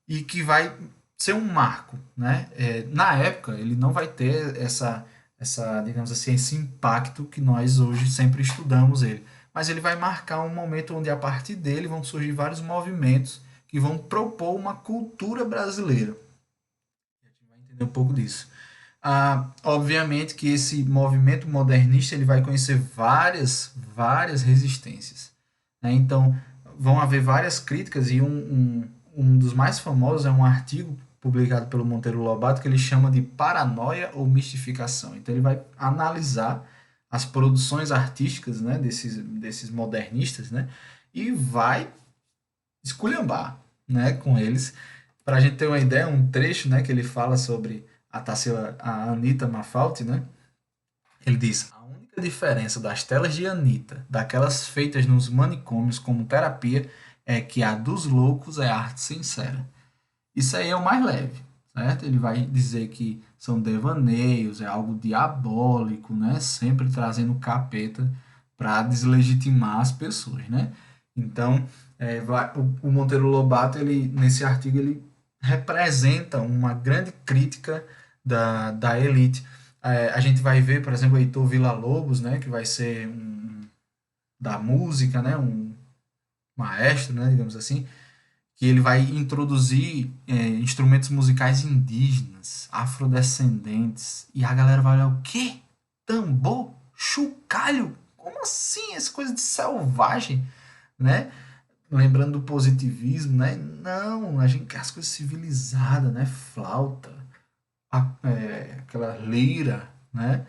E que vai ser um marco, né? Na época, ele não vai ter digamos assim, esse impacto que nós hoje sempre estudamos ele. Mas ele vai marcar um momento onde, a partir dele, vão surgir vários movimentos que vão propor uma cultura brasileira. A gente vai entender um pouco disso. Obviamente que esse movimento modernista ele vai conhecer várias resistências, né? Então, vão haver várias críticas e um dos mais famosos é um artigo publicado pelo Monteiro Lobato que ele chama de Paranoia ou Mistificação. Então, ele vai analisar as produções artísticas, né, desses modernistas, né, e vai esculhambar, né, com eles. Para a gente ter uma ideia, um trecho, né, que ele fala sobre a Anitta Malfatti, né, ele diz: a única diferença das telas de Anitta, daquelas feitas nos manicômios como terapia, é que a dos loucos é arte sincera. Isso aí é o mais leve, certo? Ele vai dizer que são devaneios, é algo diabólico, né? Sempre trazendo capeta para deslegitimar as pessoas, né? Então, o Monteiro Lobato, ele, nesse artigo, ele representa uma grande crítica da elite. A gente vai ver, por exemplo, o Heitor Villa-Lobos, né? Que vai ser da música, né? Um maestro, né? Digamos assim, que ele vai introduzir instrumentos musicais indígenas, afrodescendentes, e a galera vai olhar: o quê? Tambor? Chocalho? Como assim? Essa coisa de selvagem, né? Lembrando do positivismo, né? Não, a gente quer as coisas civilizadas, né? Flauta, aquela lira, né?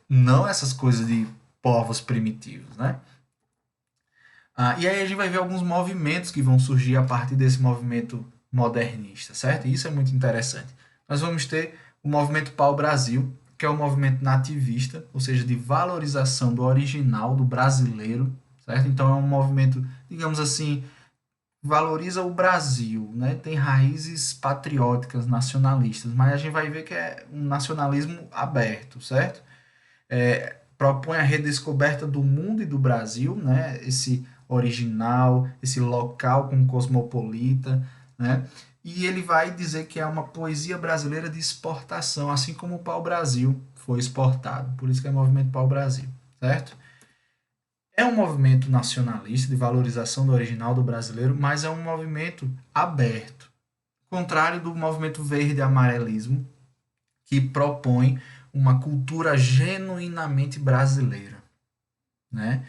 Não essas coisas de povos primitivos, né? E aí a gente vai ver alguns movimentos que vão surgir a partir desse movimento modernista, certo? E isso é muito interessante. Nós vamos ter o movimento Pau-Brasil, que é um movimento nativista, ou seja, de valorização do original, do brasileiro, certo? Então é um movimento, digamos assim, valoriza o Brasil, né? Tem raízes patrióticas, nacionalistas, mas a gente vai ver que é um nacionalismo aberto, certo? propõe a redescoberta do mundo e do Brasil, né? Esse original, esse local com cosmopolita, né? E ele vai dizer que é uma poesia brasileira de exportação, assim como o pau-brasil foi exportado. Por isso que é movimento pau-brasil, certo? É um movimento nacionalista de valorização do original do brasileiro, mas é um movimento aberto, contrário do movimento verde-amarelismo, que propõe uma cultura genuinamente brasileira, né?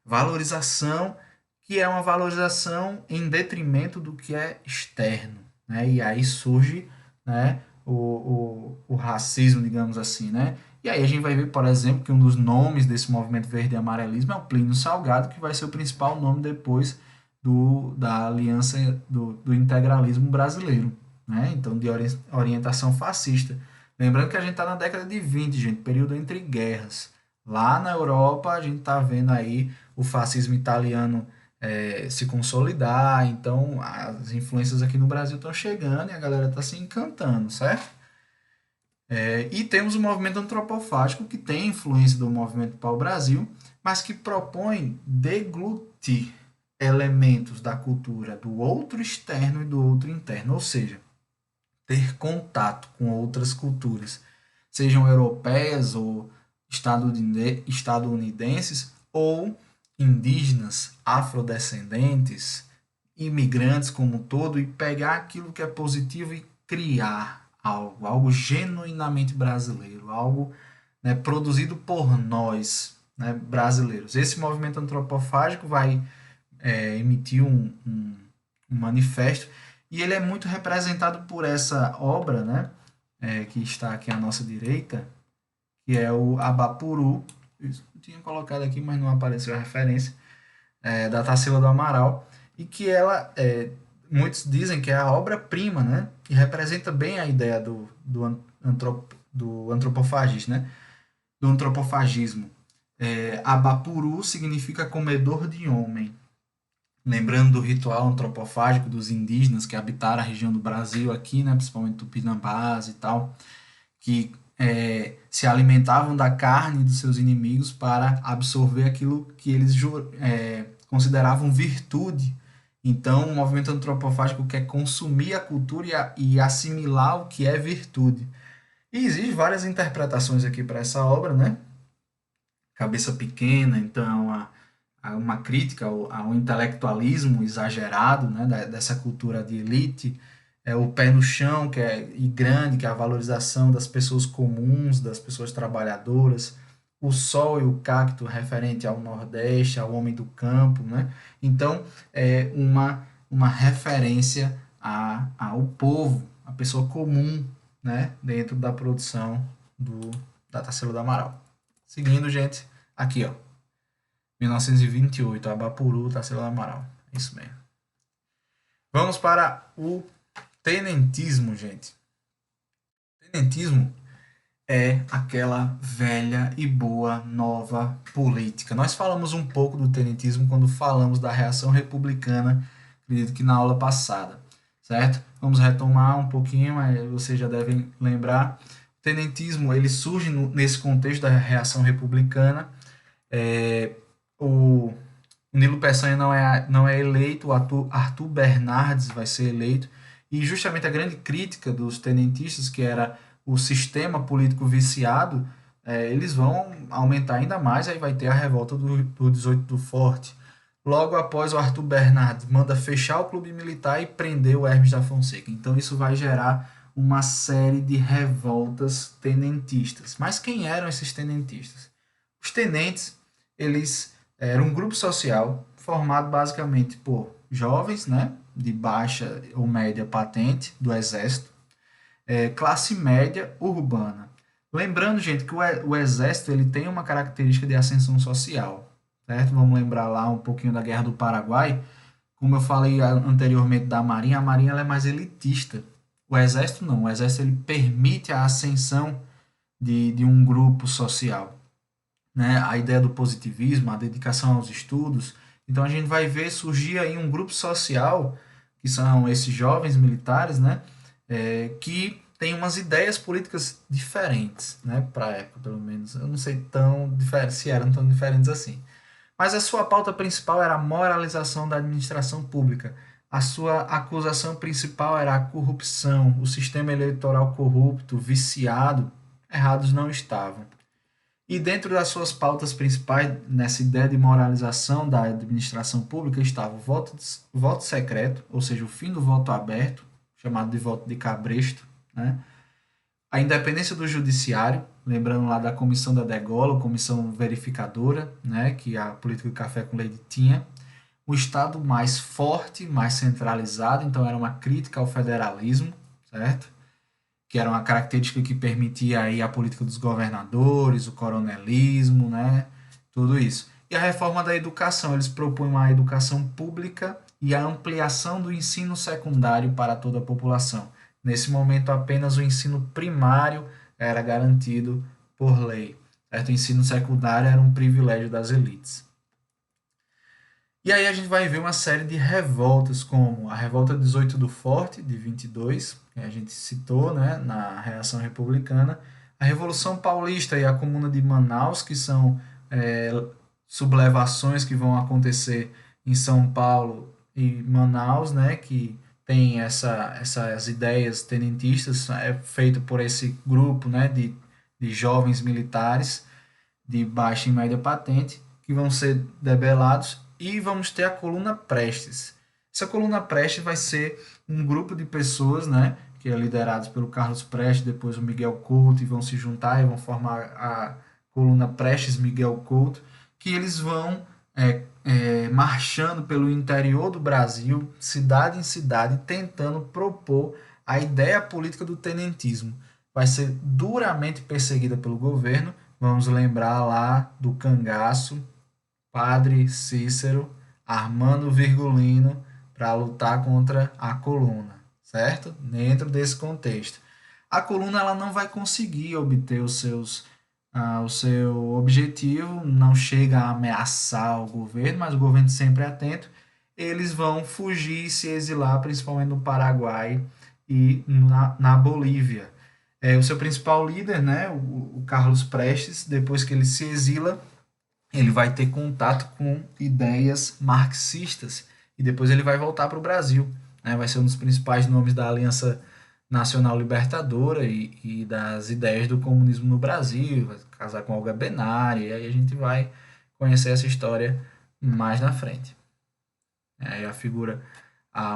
Valorização que é uma valorização em detrimento do que é externo, né? E aí surge, né, o racismo, digamos assim, né? E aí a gente vai ver, por exemplo, que um dos nomes desse movimento verde e amarelismo é o Plínio Salgado, que vai ser o principal nome depois da aliança do integralismo brasileiro, né? Então, de orientação fascista. Lembrando que a gente está na década de 20, gente, período entre guerras. Lá na Europa, a gente está vendo aí o fascismo italiano se consolidar, então as influências aqui no Brasil estão chegando e a galera está se encantando, certo? E temos o movimento antropofágico, que tem influência do movimento pau-brasil, mas que propõe deglutir elementos da cultura do outro externo e do outro interno, ou seja, ter contato com outras culturas, sejam europeias ou estadunidenses, ou indígenas, afrodescendentes, imigrantes como um todo, e pegar aquilo que é positivo e criar algo genuinamente brasileiro, algo, né, produzido por nós, né, brasileiros. Esse movimento antropofágico vai emitir um manifesto e ele é muito representado por essa obra, né, que está aqui à nossa direita, que é o Abapuru. Eu tinha colocado aqui, mas não apareceu a referência, da Tarsila do Amaral, e que ela, muitos dizem que é a obra-prima, né, que representa bem a ideia do antropofagismo, né, do antropofagismo. Abapuru significa comedor de homem, lembrando do ritual antropofágico dos indígenas que habitaram a região do Brasil aqui, né, principalmente Tupinambás e tal, que se alimentavam da carne dos seus inimigos para absorver aquilo que eles consideravam virtude. Então, o movimento antropofágico quer consumir a cultura e assimilar o que é virtude. E existem várias interpretações aqui para essa obra, né? Cabeça pequena, então uma crítica ao intelectualismo exagerado, né, dessa cultura de elite, o pé no chão e grande, que é a valorização das pessoas comuns, das pessoas trabalhadoras, o sol e o cacto referente ao Nordeste, ao homem do campo, né? Então, é uma referência ao povo, a pessoa comum, né, dentro da produção da Tarsila do Amaral. Seguindo, gente, aqui, ó. 1928, Abapuru, Tarsila do Amaral. Isso mesmo. Vamos para o tenentismo, gente. Tenentismo é aquela velha e boa nova política. Nós falamos um pouco do tenentismo quando falamos da reação republicana, acredito que na aula passada, certo? Vamos retomar um pouquinho, mas vocês já devem lembrar. O tenentismo ele surge nesse contexto da reação republicana. O Nilo Peçanha não é eleito, o Arthur Bernardes vai ser eleito, e justamente a grande crítica dos tenentistas, que era o sistema político viciado, eles vão aumentar ainda mais, aí vai ter a revolta do 18 do Forte. Logo após, o Arthur Bernardes manda fechar o clube militar e prender o Hermes da Fonseca. Então isso vai gerar uma série de revoltas tenentistas. Mas quem eram esses tenentistas? Os tenentes, eles era um grupo social formado basicamente por jovens, né, de baixa ou média patente do exército, classe média urbana. Lembrando, gente, que o exército ele tem uma característica de ascensão social, certo? Vamos lembrar lá um pouquinho da Guerra do Paraguai. Como eu falei anteriormente da Marinha, a Marinha ela é mais elitista. O exército não. O exército ele permite a ascensão de um grupo social, né, a ideia do positivismo, a dedicação aos estudos. Então a gente vai ver surgir aí um grupo social, que são esses jovens militares, né, que tem umas ideias políticas diferentes, né, para a época, pelo menos. Eu não sei se eram tão diferentes assim. Mas a sua pauta principal era a moralização da administração pública. A sua acusação principal era a corrupção, o sistema eleitoral corrupto, viciado. Errados não estavam. E dentro das suas pautas principais, nessa ideia de moralização da administração pública, estava o voto secreto, ou seja, o fim do voto aberto, chamado de voto de cabresto, né? A independência do judiciário, lembrando lá da comissão da degola, comissão verificadora, né, que a política do café com leite tinha, um Estado mais forte, mais centralizado, então era uma crítica ao federalismo, certo? Que era uma característica que permitia aí a política dos governadores, o coronelismo, né? Tudo isso. E a reforma da educação, eles propunham uma educação pública e a ampliação do ensino secundário para toda a população. Nesse momento, apenas o ensino primário era garantido por lei. Certo? O ensino secundário era um privilégio das elites. E aí a gente vai ver uma série de revoltas, como a Revolta 18 do Forte, de 22, que a gente citou, né, na Reação Republicana, a Revolução Paulista e a Comuna de Manaus, que são sublevações que vão acontecer em São Paulo e Manaus, né, que tem essas ideias tenentistas, feito por esse grupo, né, de jovens militares de baixa e média patente, que vão ser debelados, e vamos ter a coluna Prestes. Essa coluna Prestes vai ser um grupo de pessoas, né, que é liderado pelo Carlos Prestes, depois o Miguel Couto, e vão se juntar e vão formar a coluna Prestes-Miguel Couto, que eles vão marchando pelo interior do Brasil, cidade em cidade, tentando propor a ideia política do tenentismo. Vai ser duramente perseguida pelo governo. Vamos lembrar lá do cangaço, Padre Cícero, Armando Virgulino, para lutar contra a coluna, certo? Dentro desse contexto. A coluna ela não vai conseguir obter o seu objetivo, não chega a ameaçar o governo, mas o governo sempre é atento. Eles vão fugir e se exilar, principalmente no Paraguai e na Bolívia. O seu principal líder, né, o Carlos Prestes, depois que ele se exila, ele vai ter contato com ideias marxistas e depois ele vai voltar para o Brasil, né? Vai ser um dos principais nomes da Aliança Nacional Libertadora e das ideias do comunismo no Brasil, vai casar com Olga Benário, e aí a gente vai conhecer essa história mais na frente. Aí a figura,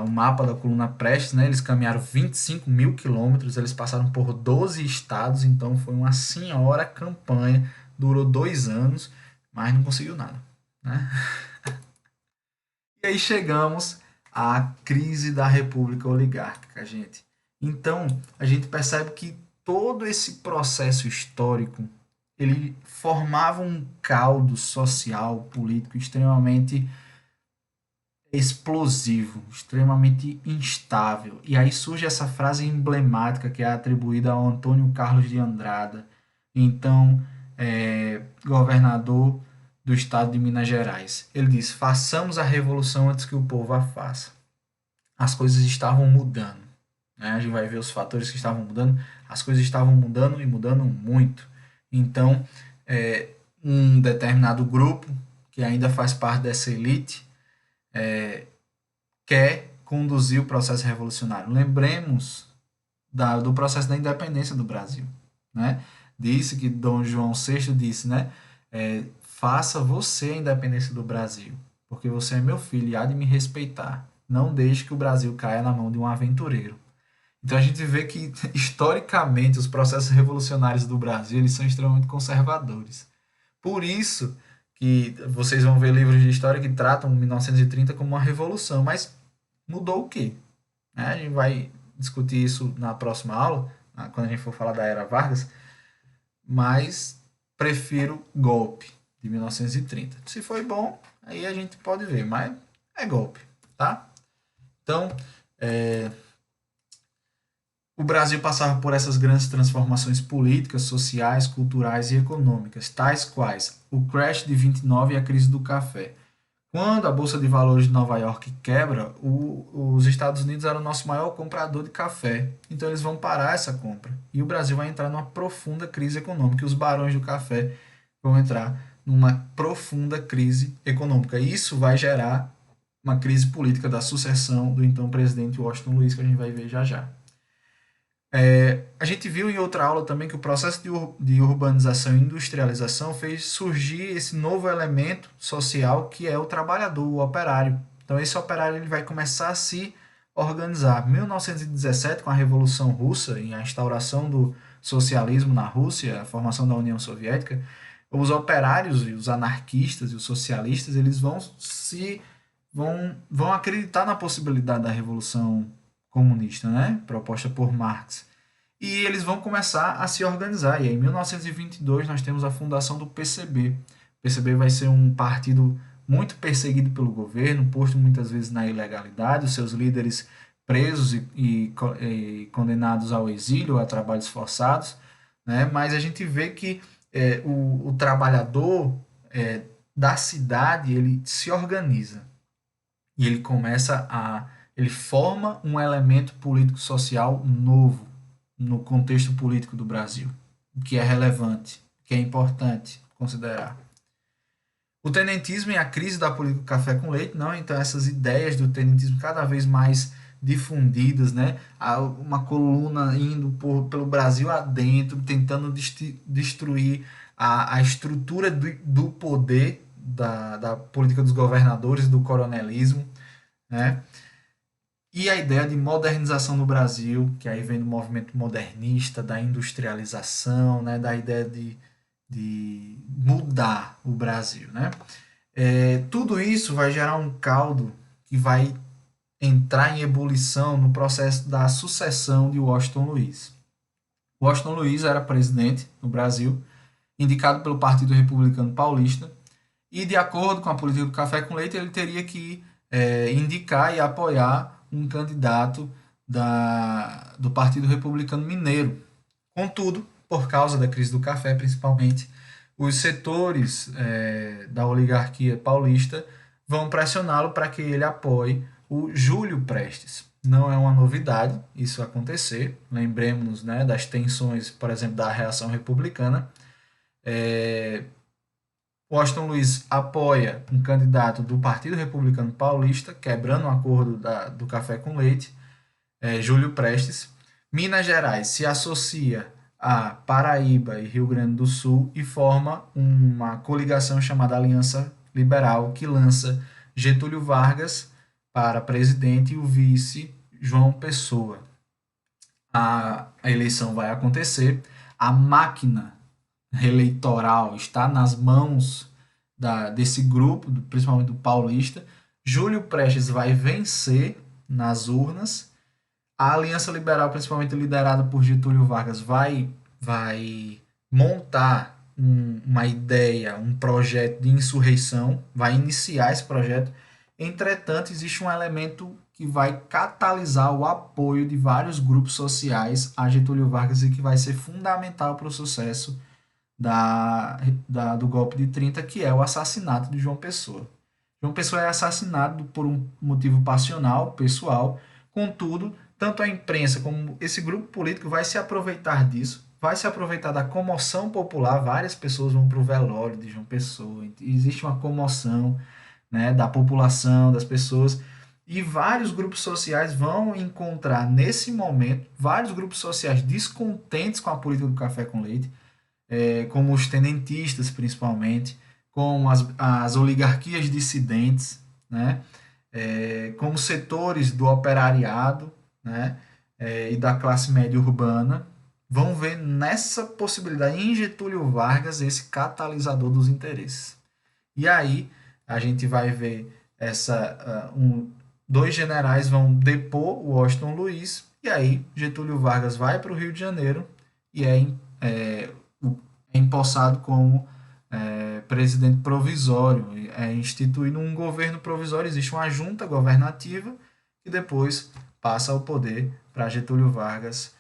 o mapa da coluna Prestes, né? Eles caminharam 25 mil quilômetros, eles passaram por 12 estados, então foi uma senhora campanha, durou 2 anos, mas não conseguiu nada, né? E aí chegamos à crise da República Oligárquica, gente. Então, a gente percebe que todo esse processo histórico, ele formava um caldo social, político extremamente explosivo, extremamente instável. E aí surge essa frase emblemática que é atribuída ao Antônio Carlos de Andrada, então governador do estado de Minas Gerais. Ele diz: façamos a revolução antes que o povo a faça. As coisas estavam mudando, né? A gente vai ver os fatores que estavam mudando. As coisas estavam mudando e mudando muito. Então, um determinado grupo, que ainda faz parte dessa elite, quer conduzir o processo revolucionário. Lembremos do processo da independência do Brasil, né? Disse que Dom João VI disse, né? Faça você a independência do Brasil, porque você é meu filho e há de me respeitar. Não deixe que o Brasil caia na mão de um aventureiro. Então a gente vê que, historicamente, os processos revolucionários do Brasil eles são extremamente conservadores. Por isso que vocês vão ver livros de história que tratam 1930 como uma revolução, mas mudou o quê? A gente vai discutir isso na próxima aula, quando a gente for falar da Era Vargas, mas prefiro golpe de 1930. Se foi bom, aí a gente pode ver, mas é golpe, tá? Então, o Brasil passava por essas grandes transformações políticas, sociais, culturais e econômicas, tais quais o crash de 29 e a crise do café. Quando a Bolsa de Valores de Nova York quebra, os Estados Unidos eram o nosso maior comprador de café. Então eles vão parar essa compra. E o Brasil vai entrar numa profunda crise econômica. E os barões do café vão entrar numa profunda crise econômica. Isso vai gerar uma crise política da sucessão do então presidente Washington Luiz, que a gente vai ver já já. A gente viu em outra aula também que o processo de urbanização e industrialização fez surgir esse novo elemento social que é o trabalhador, o operário. Então esse operário ele vai começar a se organizar. Em 1917, com a Revolução Russa e a instauração do socialismo na Rússia, a formação da União Soviética, os operários e os anarquistas e os socialistas eles vão acreditar na possibilidade da revolução comunista, né, proposta por Marx. E eles vão começar a se organizar. E aí, em 1922, nós temos a fundação do PCB. O PCB vai ser um partido muito perseguido pelo governo, posto muitas vezes na ilegalidade, os seus líderes presos e condenados ao exílio, a trabalhos forçados, né? Mas a gente vê que o trabalhador da cidade ele se organiza e ele forma um elemento político-social novo no contexto político do Brasil, o que é relevante, o que é importante considerar. O tenentismo e a crise da política do café com leite, não, então essas ideias do tenentismo cada vez mais difundidas, né? Uma coluna indo pelo Brasil adentro, tentando destruir a estrutura do poder da política dos governadores, do coronelismo, né? E a ideia de modernização no Brasil, que aí vem do movimento modernista, da industrialização, né, da ideia de mudar o Brasil. Né? Tudo isso vai gerar um caldo que vai entrar em ebulição no processo da sucessão de Washington Luiz. Washington Luiz era presidente no Brasil, indicado pelo Partido Republicano Paulista, e de acordo com a política do café com leite, ele teria que indicar e apoiar um candidato do Partido Republicano Mineiro. Contudo, por causa da crise do café, principalmente, os setores da oligarquia paulista vão pressioná-lo para que ele apoie o Júlio Prestes. Não é uma novidade isso acontecer. Lembremos, né, das tensões, por exemplo, da reação republicana. Washington Luiz apoia um candidato do Partido Republicano Paulista, quebrando o acordo do café com leite, Júlio Prestes. Minas Gerais se associa a Paraíba e Rio Grande do Sul e forma uma coligação chamada Aliança Liberal, que lança Getúlio Vargas para presidente e o vice João Pessoa. A eleição vai acontecer, a máquina eleitoral está nas mãos desse grupo, principalmente do paulista. Júlio Prestes vai vencer nas urnas. A Aliança Liberal, principalmente liderada por Getúlio Vargas, vai montar uma ideia, um projeto de insurreição, vai iniciar esse projeto. Entretanto, existe um elemento que vai catalisar o apoio de vários grupos sociais a Getúlio Vargas e que vai ser fundamental para o sucesso do golpe de 30, que é o assassinato de João Pessoa. João Pessoa é assassinado por um motivo passional, pessoal, contudo, tanto a imprensa como esse grupo político vai se aproveitar disso, vai se aproveitar da comoção popular, várias pessoas vão para o velório de João Pessoa, existe uma comoção, né, da população, das pessoas, e vários grupos sociais vão encontrar nesse momento, vários grupos sociais descontentes com a política do café com leite, como os tenentistas principalmente, como as oligarquias dissidentes, né? Como setores do operariado, né? E da classe média urbana, vão ver nessa possibilidade, em Getúlio Vargas, esse catalisador dos interesses. E aí a gente vai ver dois generais vão depor o Washington Luiz, e aí Getúlio Vargas vai para o Rio de Janeiro e é empossado como presidente provisório, é instituído um governo provisório, existe uma junta governativa que depois passa o poder para Getúlio Vargas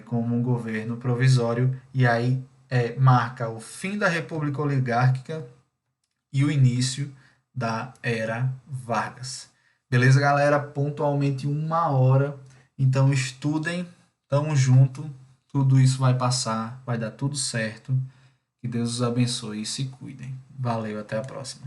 como um governo provisório, e aí marca o fim da República Oligárquica e o início da era Vargas. Beleza, galera? Pontualmente 1 hora. Então estudem, tamo junto. Tudo isso vai passar, vai dar tudo certo. Que Deus os abençoe e se cuidem. Valeu, até a próxima.